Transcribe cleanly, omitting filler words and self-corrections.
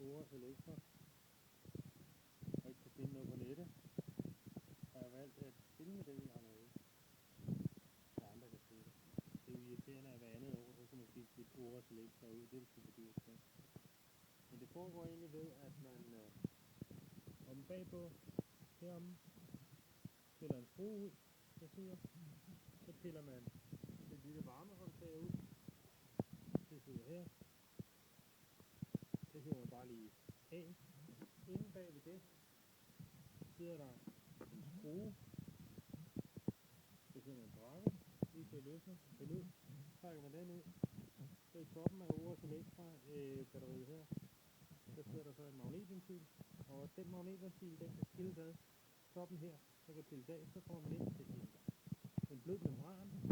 Oras Elektra og ikke kan finde noget på nettet, har jeg valgt at filme det, vi har lavet, så andre kan se det. Det er jo irriterende, at hver andet år, så skal man skifte sit Oras Elektra ud. Det er super dyrt. Men det foregår egentlig ved, at man omme bagpå, heromme, piller en skrue ud, der sidder. Så piller man det lille varmehåndtag ud. Det sidder her. Det hiver man bare lige af. Inde bag ved det sidder der en skrue. Det kan man dreje lige til at løsne. Pille ud. Trækker man den ud. Så i toppen af Oras Elektra batteriet her, der sidder der så en magnetventil. Og den magnetventil, den kan skilles ad. Toppen her, så kan pilles af, så kommer man ind til en blød membran.